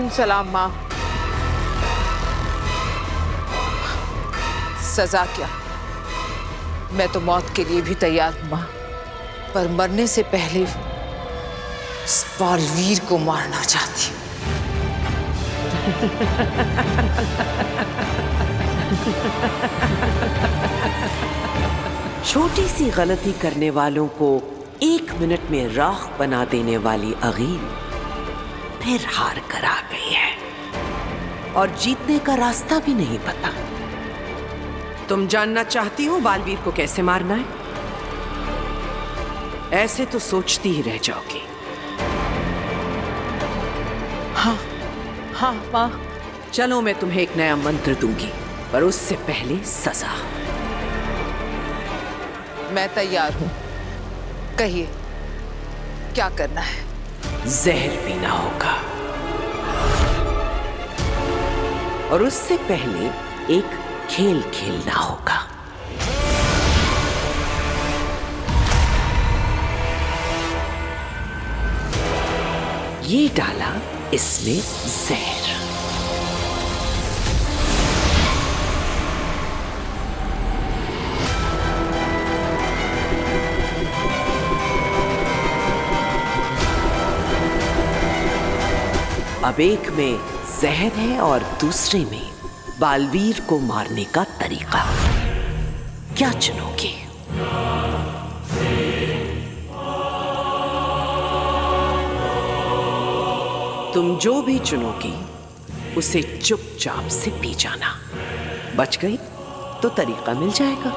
तस्लीम सलाम माँ। सजा क्या, मैं तो मौत के लिए भी तैयार हूं माँ, पर मरने से पहले इस बालवीर को मारना चाहती हूँ। छोटी सी गलती करने वालों को 1 मिनट में राख बना देने वाली अगील फिर हार कर आ गई है और जीतने का रास्ता भी नहीं पता। तुम जानना चाहती हो बालवीर को कैसे मारना है? ऐसे तो सोचती ही रह जाओगी। हाँ माँ। चलो मैं तुम्हें एक नया मंत्र दूंगी, पर उससे पहले सजा। मैं तैयार हूँ, कहिए क्या करना है? जहर पीना होगा और उससे पहले एक खेल खेलना होगा। ये डाला इसमें जहर। अब एक में जहर है और दूसरे में बालवीर को मारने का तरीका। क्या चुनोगे? तुम जो भी चुनोगी उसे चुपचाप से पी जाना। बच गई तो तरीका मिल जाएगा।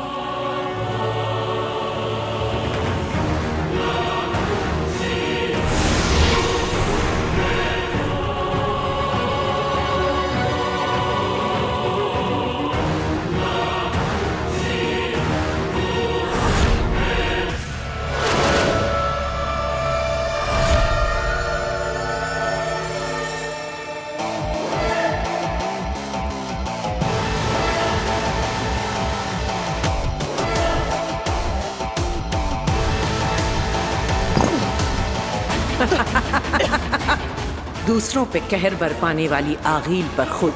दूसरों पे कहर बरपाने वाली आगील पर खुद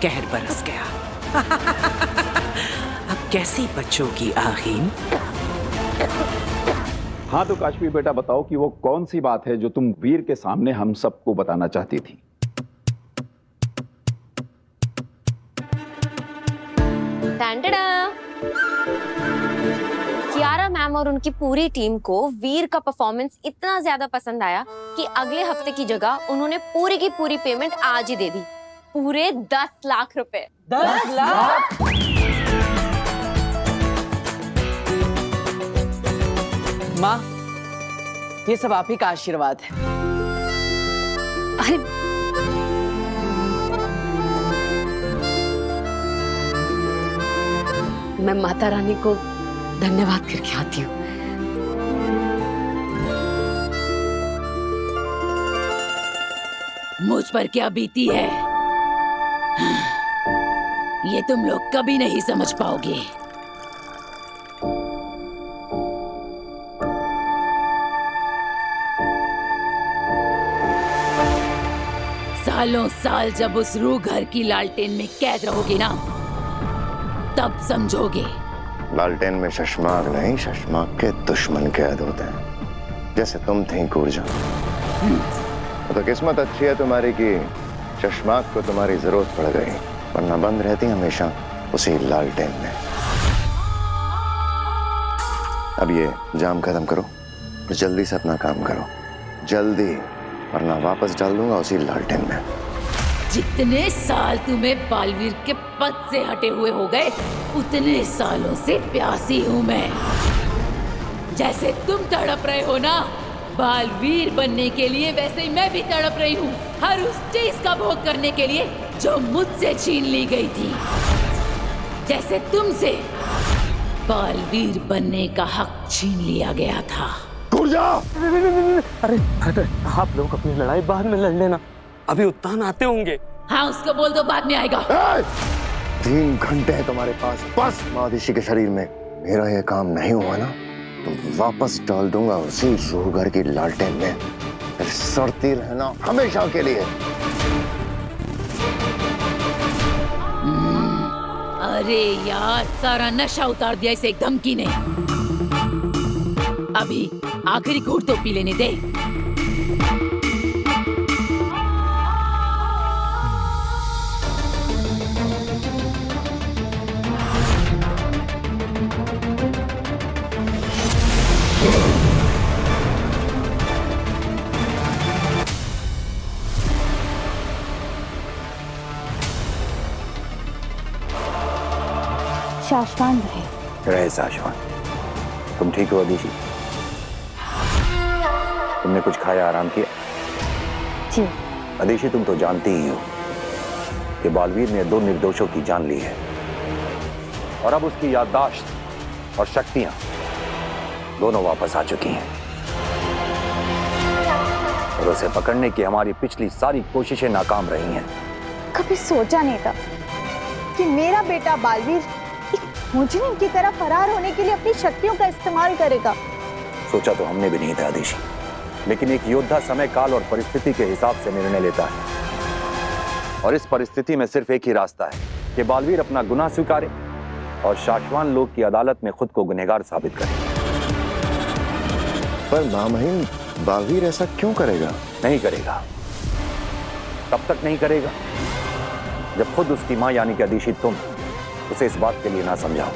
कहर बरस गया। अब कैसे बचोगी आगील? हाँ तो काशवी बेटा बताओ कि वो कौन सी बात है जो तुम वीर के सामने हम सबको बताना चाहती थी? कियारा मैम और उनकी पूरी टीम को वीर का परफॉर्मेंस इतना ज्यादा पसंद आया कि अगले हफ्ते की जगह उन्होंने पूरी की पूरी पेमेंट आज ही दे दी। पूरे 10 लाख रुपए। 10 लाख? माँ, ये सब आप ही का आशीर्वाद है। अरे मैं माता रानी को धन्यवाद करके आती हूँ। मुझ पर क्या बीती है ये तुम लोग कभी नहीं समझ पाओगे। सालों साल जब उस रूह घर की लालटेन में कैद रहोगे ना, तब समझोगे। लालटेन में शशमाक नहीं, शशमाक के दुश्मन कैद होते हैं, जैसे तुम थी कूरजा। तो किस्मत अच्छी है तुम्हारी कि शशमाक को तुम्हारी जरूरत पड़ गई, वरना बंद रहती हमेशा उसी लालटेन में। अब ये जाम खत्म करो और जल्दी से अपना काम करो, जल्दी, वरना वापस डाल दूंगा उसी लालटेन में। जितने साल तुम्हें बालवीर के पद से हटे हुए हो गए, उतने सालों से प्यासी हूं मैं। जैसे तुम तड़प रहे हो ना बालवीर बनने के लिए, वैसे ही मैं भी तड़प रही हूँ हर उस चीज का भोग करने के लिए जो मुझसे छीन ली गई थी। जैसे तुमसे बालवीर बनने का हक छीन लिया गया था। अरे आप लोग अपनी लड़ाई बाद में लड़ लेना, अभी उत्तान आते होंगे। हाँ उसको बोल दो बाद में आएगा। 3 घंटे है तुम्हारे पास, बस। मादिशी के शरीर में मेरा ये काम नहीं हुआ ना तो वापस डाल दूंगा उसी रूह घर की लालटेन में, फिर सड़ती रहना हमेशा के लिए। अरे यार, सारा नशा उतार दिया इसे एक धमकी ने। अभी आखिरी घूंट तो पी लेने दे। शाश्वान रहे शाश्वान। तुम ठीक हो अदिति? तुमने कुछ खाया, आराम किया? जी। अदिति, तुम तो जानती ही हो कि बालवीर ने 2 निर्दोषों की जान ली है और अब उसकी याददाश्त और शक्तियां दोनों वापस आ चुकी हैं और उसे पकड़ने की हमारी पिछली सारी कोशिशें नाकाम रही हैं। कभी सोचा नहीं था कि मेरा बेटा बालवीर एक मुजरिम की तरह फरार होने के लिए अपनी शक्तियों का इस्तेमाल करेगा। सोचा तो हमने भी नहीं था अदिति, लेकिन एक योद्धा समय, काल और परिस्थिति के हिसाब से निर्णय लेता है और इस परिस्थिति में सिर्फ एक ही रास्ता है कि बालवीर अपना गुनाह स्वीकारे और शाश्वान लोक की अदालत में खुद को गुनहगार साबित करे। पर मामहीन, बालवीर ऐसा क्यों करेगा? नहीं करेगा, तब तक नहीं करेगा जब खुद उसकी मां यानी कि अदिति तुम उसे इस बात के लिए ना समझाओ,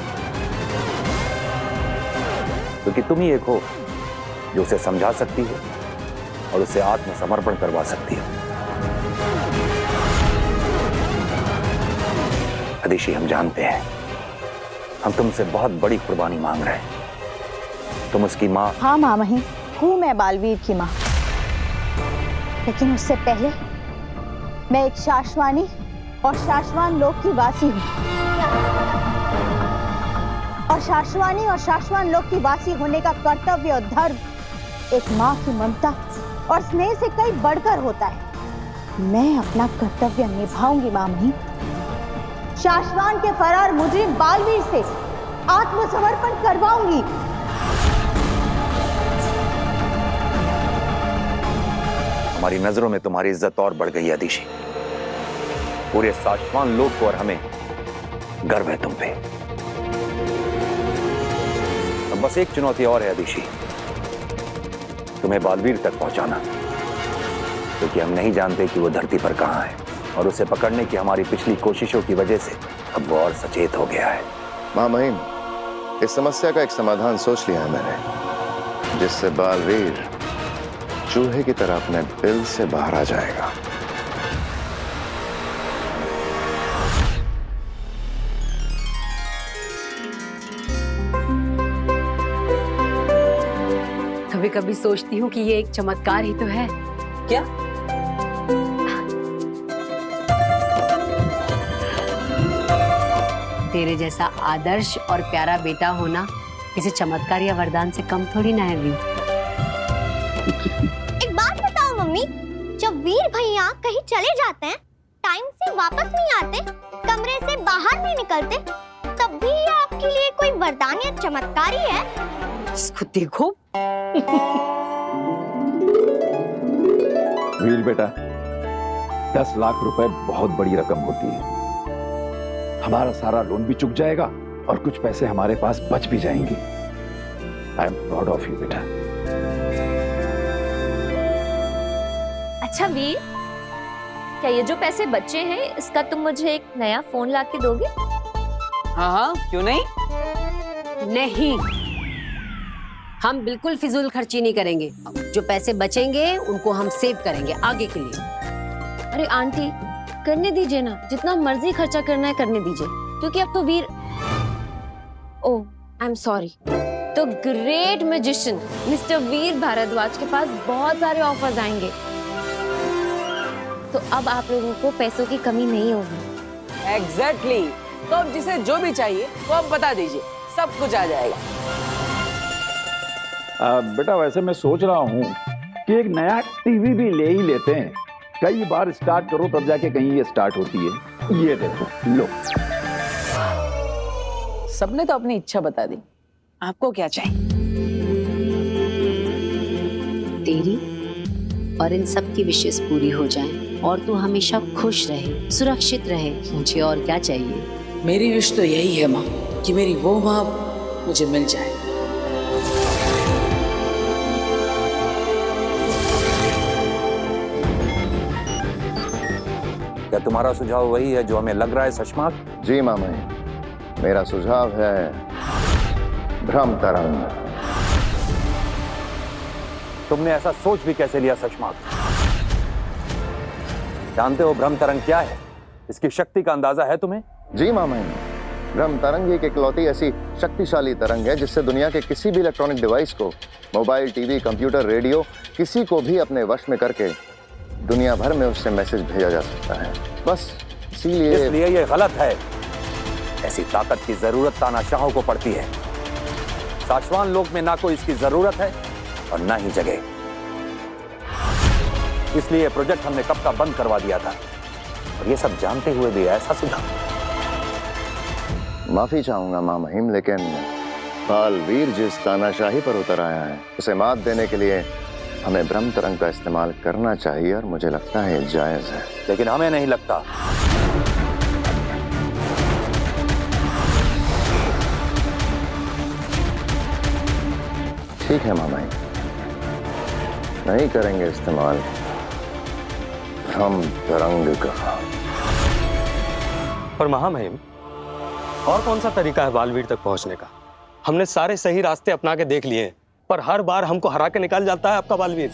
क्योंकि तुम ही एक हो जो उसे समझा सकती हो और उसे आत्मसमर्पण करवा सकती हो। अदिति, हम जानते हैं हम तुमसे बहुत बड़ी कुर्बानी मांग रहे हैं। तुम उसकी मां। हाँ मामहीन, हूँ मैं बालवीर की मां, लेकिन उससे पहले मैं एक शाश्वानी और शाश्वान लोक की वासी हूँ और शाश्वानी और शाश्वान लोक की वासी होने का कर्तव्य और धर्म एक माँ की ममता और स्नेह से कई बढ़कर होता है। मैं अपना कर्तव्य निभाऊंगी मामही। शाश्वान के फरार मुजरिम बालवीर से आत्मसमर्पण करवाऊंगी। हमारी नजरों में तुम्हारी इज्जत और बढ़ गई अदिति। पूरे शाश्वान लोक को और हमें गर्व है तुम पे। अब बस एक चुनौती और है अदिति, तुम्हें बालवीर तक पहुंचाना, क्योंकि हम नहीं जानते कि वो धरती पर कहां है और उसे पकड़ने की हमारी पिछली कोशिशों की वजह से अब वो और सचेत हो गया है। मामहीन, इस समस्या का एक समाधान सोच लिया है मैंने, जिससे बालवीर चूहे की तरह अपने बिल से बाहर आ जाएगा। कभी कभी सोचती हूँ कि ये एक चमत्कार ही तो है। क्या? तेरे जैसा आदर्श और प्यारा बेटा होना किसी चमत्कार या वरदान से कम थोड़ी ना है। एक बात बताओ मम्मी, जब वीर भैया कहीं चले जाते हैं, टाइम से वापस नहीं आते, कमरे से बाहर नहीं निकलते, तब भी ये आपके लिए कोई वरदान या चमत्कार ही है? इसको देखो। वीर बेटा, 10 लाख रुपए बहुत बड़ी रकम होती है। हमारा सारा लोन भी चुक जाएगा और कुछ पैसे हमारे पास बच भी जाएंगे। I am proud of you बेटा। अच्छा वीर, क्या ये जो पैसे बचे हैं इसका तुम मुझे एक नया फोन ला के दोगे? हाँ हाँ, क्यों नहीं? नहीं, हम बिल्कुल फिजूल खर्ची नहीं करेंगे। जो पैसे बचेंगे उनको हम सेव करेंगे आगे के लिए। अरे आंटी, करने दीजिए ना, जितना मर्जी खर्चा करना है करने दीजिए, क्योंकि अब तो वीर, ओह आई एम सॉरी, तो ग्रेट मैजिशियन मिस्टर वीर भारद्वाज के पास बहुत सारे ऑफर्स आएंगे, तो अब आप लोगों को पैसों की कमी नहीं होगी। एग्जैक्टली। तो अब जिसे जो भी चाहिए वो आप बता दीजिए, सब कुछ आ जाएगा। बेटा, वैसे मैं सोच रहा हूँ कि एक नया टीवी भी ले ही लेते हैं। कई बार स्टार्ट करो तब जाके कहीं ये स्टार्ट होती है। ये देखो, लो। सबने तो अपनी इच्छा बता दी, आपको क्या चाहिए? तेरी और इन सब की विशेष पूरी हो जाएं और तू हमेशा खुश रहे, सुरक्षित रहे। मुझे और क्या चाहिए? मेरी विश तो यही है माँ कि मेरी वो माँ मुझे मिल जाए। क्या तुम्हारा सुझाव वही है जो हमें लग रहा है शशमाक? जी मामा, मेरा सुझाव है भ्रम तरंग। तुमने ऐसा सोच भी कैसे लिया शशमाक? जानते हो भ्रम तरंग क्या है? इसकी शक्ति का अंदाजा है तुम्हें? जी मामा, भ्रम तरंग एक इकलौती ऐसी शक्तिशाली तरंग है जिससे दुनिया के किसी भी इलेक्ट्रॉनिक डिवाइस को, मोबाइल, टीवी, कंप्यूटर, रेडियो, किसी को भी अपने वश में करके दुनिया भर में उससे मैसेज भेजा जा सकता है। बस इसलिए ये गलत है। ऐसी ताकत की जरूरत तानाशाहों को पड़ती है। शाश्वान लोक में ना कोई इसकी जरूरत है और ना ही जगह। इसलिए प्रोजेक्ट हमने कब का बंद करवा दिया था, और ये सब जानते हुए भी ऐसा सुझाव। माफी चाहूंगा मां महिम, लेकिन बालवीर जिस तानाशाही पर उतर आया है उसे मात देने के लिए हमें भ्रम तरंग का इस्तेमाल करना चाहिए, और मुझे लगता है ये जायज है। लेकिन हमें नहीं लगता। ठीक है मामा, नहीं करेंगे इस्तेमाल भ्रम तरंग का। पर महामहिम, और कौन सा तरीका है बालवीर तक पहुंचने का? हमने सारे सही रास्ते अपना के देख लिए हैं, पर हर बार हमको हरा के निकाल जाता है आपका बालवीर।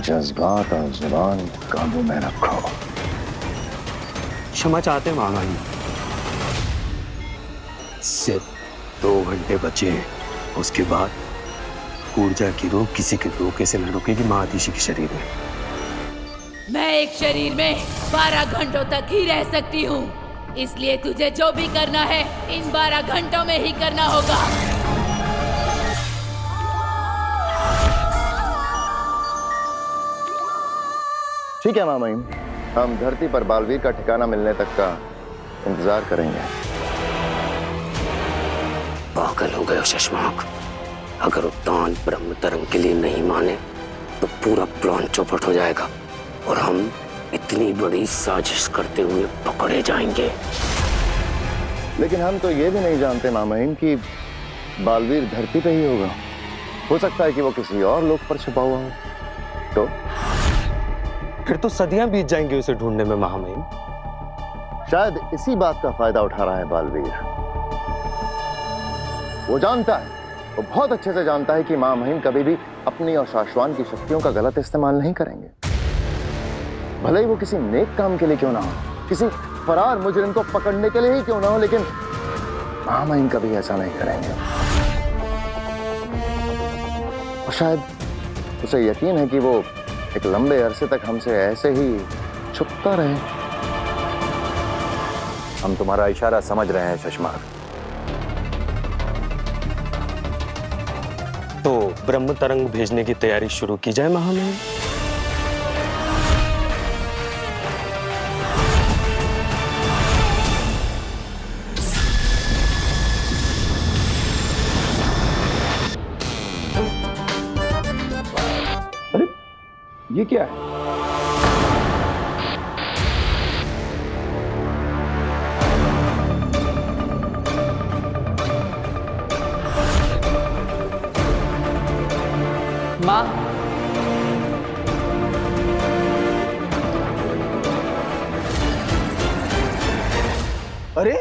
जज्बात और जुबान काबू में रखो। क्षमा चाहते हैं महामहिम। सिर्फ 2 घंटे बचे हैं, उसके बाद ऊर्जा की रोक किसी के धोखे से न रुकेगी महादिशी के शरीर में। मैं एक शरीर में 12 घंटों तक ही रह सकती हूँ, इसलिए तुझे जो भी करना है इन 12 घंटों में ही करना होगा। ठीक है मामा, हम धरती पर बालवीर का ठिकाना मिलने तक का इंतजार करेंगे। पागल हो गए हो शशमाक। अगर उद्यान ब्रह्म तरंग के लिए नहीं माने तो पूरा प्लान चौपट हो जाएगा और हम इतनी बड़ी साजिश करते हुए पकड़े जाएंगे। लेकिन हम तो ये भी नहीं जानते मामा कि बालवीर धरती पे ही होगा। हो सकता है कि वो किसी और लोक पर छुपा हुआ हो। तो फिर तो सदियां बीत जाएंगी उसे ढूंढने में महामहिम। शायद इसी बात का फायदा उठा रहा है बालवीर। वो जानता है, वो बहुत अच्छे से जानता है कि मां महिम कभी भी अपनी और शाश्वान की शक्तियों का गलत इस्तेमाल नहीं करेंगे। भले ही वो किसी नेक काम के लिए क्यों ना हो, किसी फरार मुजरिम को पकड़ने के लिए ही क्यों ना हो, लेकिन मां महिम कभी ऐसा नहीं करेंगे। और शायद उसे यकीन है कि वो एक लंबे अरसे तक हमसे ऐसे ही छुपता रहे। हम तुम्हारा इशारा समझ रहे हैं शशमाक। तो ब्रह्म तरंग भेजने की तैयारी शुरू की जाए महामहिम। अरे ये क्या है? माँ, अरे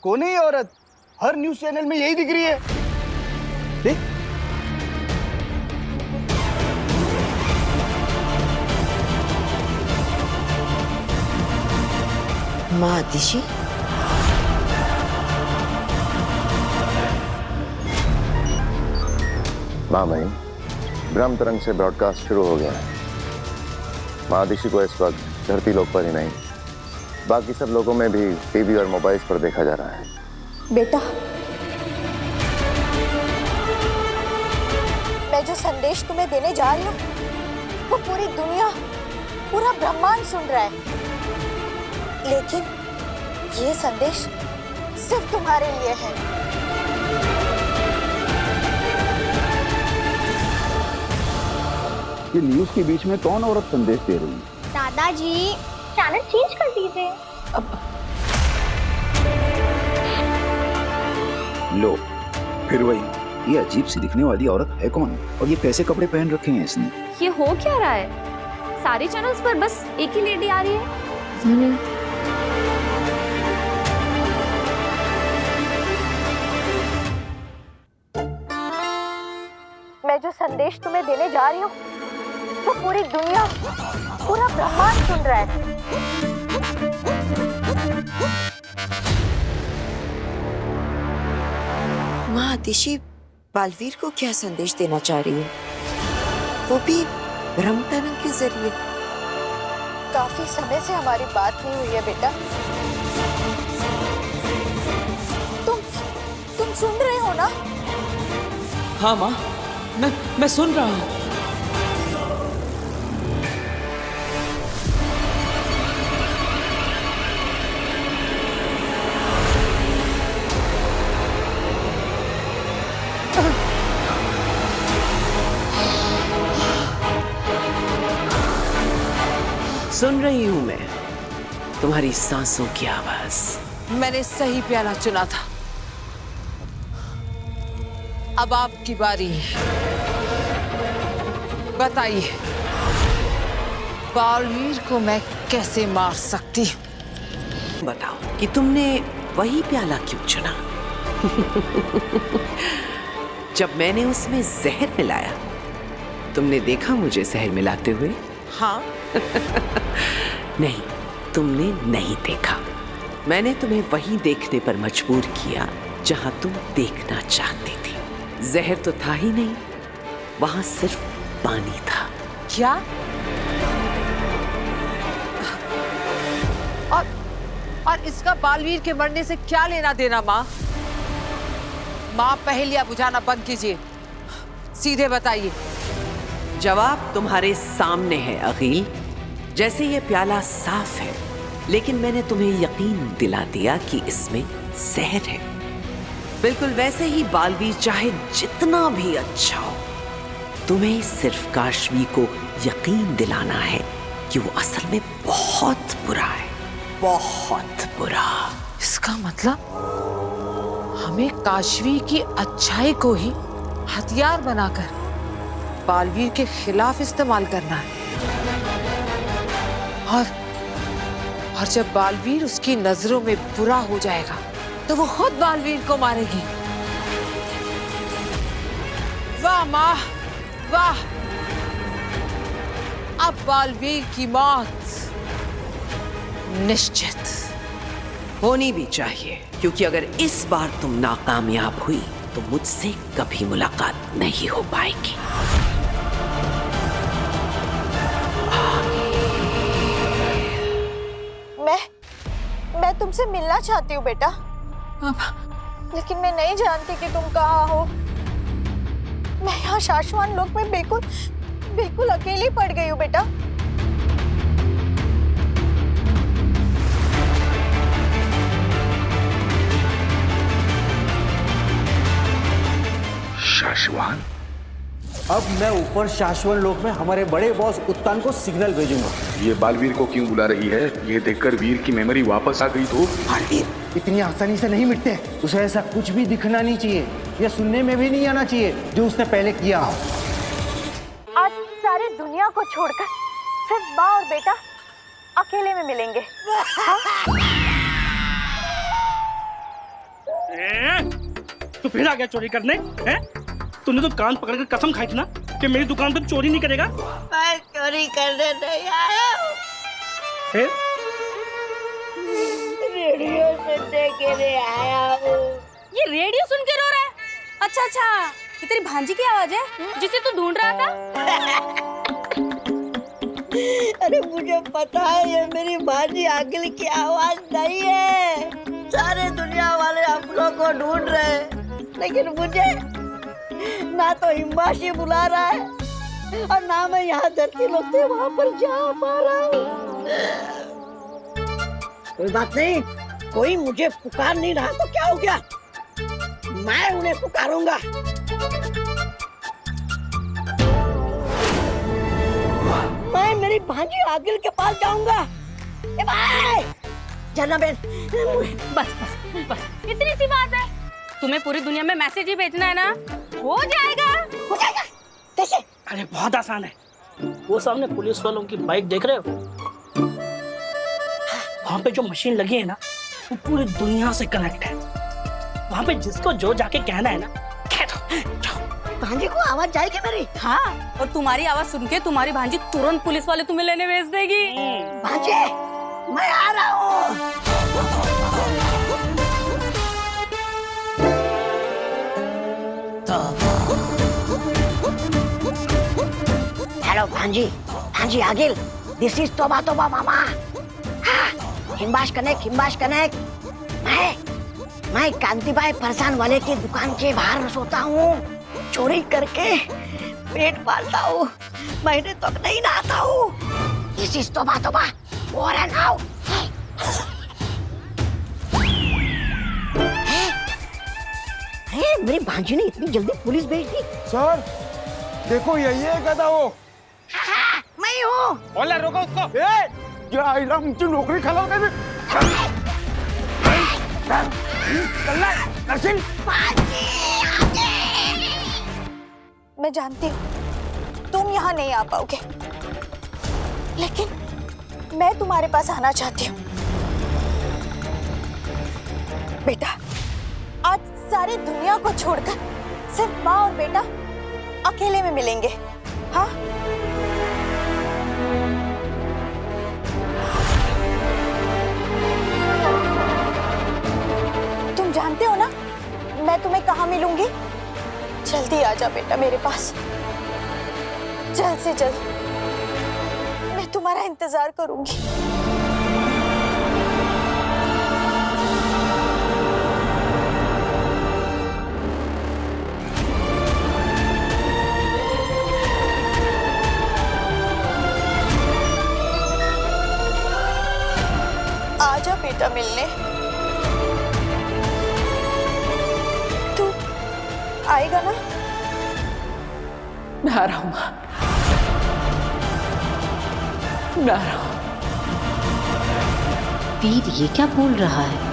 कौन है ये औरत? हर न्यूज चैनल में यही दिख रही है। देख, महादिशी मां महिम, ब्रह्म तरंग से ब्रॉडकास्ट शुरू हो गया है। महादिशी को इस वक्त धरती लोक पर ही नहीं, बाकी सब लोगों में भी टीवी और मोबाइल पर देखा जा रहा है। बेटा, मैं जो संदेश तुम्हें देने जा रही हूँ वो पूरी दुनिया, पूरा ब्रह्मांड सुन रहा है, लेकिन ये संदेश सिर्फ तुम्हारे लिए है। ये न्यूज के बीच में कौन औरत संदेश दे रही है? दादाजी, चैनल चेंज कर दीजिए। लो, फिर वही, ये अजीब सी दिखने वाली औरत है कौन? और ये कैसे कपड़े पहन रखे हैं इसने? ये हो क्या रहा है? सारे चैनल्स पर बस एक ही लेडी आ रही है। मैं जो संदेश तुम्हें देने जा रही हूँ वो पूरी दुनिया, पूरा ब्रह्मांड सुन रहा है। माँ आतिशी बालवीर को क्या संदेश देना चाह रही है, वो भी ब्रह्मतनम के जरिए? काफी समय से हमारी बात नहीं हुई है बेटा। तुम सुन रहे हो ना? हाँ माँ, मैं सुन रहा हूँ। सुन रही हूं मैं तुम्हारी सांसों की आवाज। मैंने सही प्याला चुना था। अब आपकी बारी है। बताइए, बालवीर को मैं कैसे मार सकती हूँ? बताओ कि तुमने वही प्याला क्यों चुना? जब मैंने उसमें जहर मिलाया, तुमने देखा मुझे जहर मिलाते हुए? हाँ। नहीं, तुमने नहीं देखा। मैंने तुम्हें वही देखने पर मजबूर किया जहां तुम देखना चाहती थी। जहर तो था ही नहीं, वहां सिर्फ पानी था। क्या? और इसका बालवीर के मरने से क्या लेना देना? माँ पहेलियां बुझाना बंद कीजिए, सीधे बताइए। जवाब तुम्हारे सामने है अखिल। जैसे ये प्याला साफ है, लेकिन मैंने तुम्हें यकीन दिला दिया कि इसमें जहर है। बिल्कुल वैसे ही बालवीर चाहे जितना भी अच्छा हो, तुम्हें सिर्फ काशवी को यकीन दिलाना है कि वो असल में बहुत बुरा है, बहुत बुरा। इसका मतलब हमें काशवी की अच्छाई को ही हथियार बनाकर बालवीर के खिलाफ इस्तेमाल करना है। और जब बालवीर उसकी नजरों में बुरा हो जाएगा तो वो खुद बालवीर को मारेगी। वाह माँ, वाह! अब बालवीर की मौत निश्चित होनी भी चाहिए, क्योंकि अगर इस बार तुम नाकामयाब हुई तो मुझसे कभी मुलाकात नहीं हो पाएगी। मैं तुमसे मिलना चाहती हूँ बेटा, लेकिन मैं नहीं जानती कि तुम कहाँ हो। मैं यहाँ शाश्वान लोक में बिल्कुल अकेली पड़ गई हूँ बेटा। शाश्वान? अब मैं ऊपर शाश्वत लोक में हमारे बड़े बॉस उत्तान को सिग्नल भेजूंगा। ये बालवीर को क्यों बुला रही है? ये देखकर वीर की मेमोरी वापस आ गई तो? बालवीर इतनी आसानी से नहीं मिटते। उसे ऐसा कुछ भी दिखना नहीं चाहिए या सुनने में भी नहीं आना चाहिए जो उसने पहले किया। आज सारी दुनिया को छोड़कर सिर्फ माँ और बेटा अकेले में मिलेंगे। तू फिर आ गया चोरी करने? हैं? तूने तो कान पकड़कर कसम खाई थी ना कि मेरी दुकान पर चोरी नहीं करेगा। मैं चोरी करने नहीं आया हूँ। फिर? रेडियो सुनने के लिए आया हूँ। ये रेडियो सुन के रो रहा है? अच्छा, ये तेरी भांजी की आवाज है जिसे तू ढूंढ रहा था? अरे मुझे पता है ये मेरी भांजी आगिल की आवाज नहीं है। सारे दुनिया वाले हम लोग को ढूंढ रहे हैं, लेकिन मुझे ना तो हिम्बाशी बुला रहा है और ना मैं यहाँ धरती लोग थे वहाँ पर जा पा रहा हूँ। कोई बात नहीं, कोई मुझे पुकार नहीं रहा तो क्या हो गया, मैं उन्हें पुकारूंगा। मैं मेरी भांजी आगिल के पास जाऊंगा ए भाई झरना बहन बस बस बस इतनी सी बात है। तुम्हें पूरी दुनिया में मैसेज ही भेजना है ना, हो जाएगा। हो जाएगा कैसे? अरे बहुत आसान है। वो सामने पुलिस वालों की बाइक देख रहे हो, वहां पे जो मशीन लगी है ना वो पूरी दुनिया से कनेक्ट है। वहां पे जिसको जो जाके कहना है ना कह दो। भांजी को आवाज जाएगी मेरी? हाँ, और तुम्हारी आवाज सुन के तुम्हारी भांजी तुरंत पुलिस वाले तुम्हें लेने भेज देगी। भांजी मैं आ रहा हूँ। हेलो भांजी, भांजी आगिल, दिस इज तोबा तोबा मामा। हाँ, हिम्बाश कनेक्ट। मैं कांतिबाई फरसान वाले की दुकान के बाहर सोता हूँ, चोरी करके पेट पालता हूँ, महीने तक नहीं नहाता हूँ। दिस इज तोबा तोबा, और नाउ। मेरी भांजी ने इतनी जल्दी पुलिस भेज दी। सर देखो यही है गधा वो। हाँ, मैं हूँ। बोले रोको उसको। मुझे नौकरी खराब कर मैं जानती हूँ तुम यहाँ नहीं आ पाओगे, लेकिन मैं तुम्हारे पास आना चाहती हूँ। बेटा, आज सारी दुनिया को छोड़कर सिर्फ माँ और बेटा अकेले में मिलेंगे। हाँ? तुम जानते हो ना मैं तुम्हें कहाँ मिलूंगी? जल्दी आ जा बेटा मेरे पास, जल्द से जल्द। मैं तुम्हारा इंतजार करूंगी। आजा बेटा मिलने। तू आएगा ना? मैं आ रहा हूँ माँ, मैं आ रहा हूँ। वीर ये क्या बोल रहा है?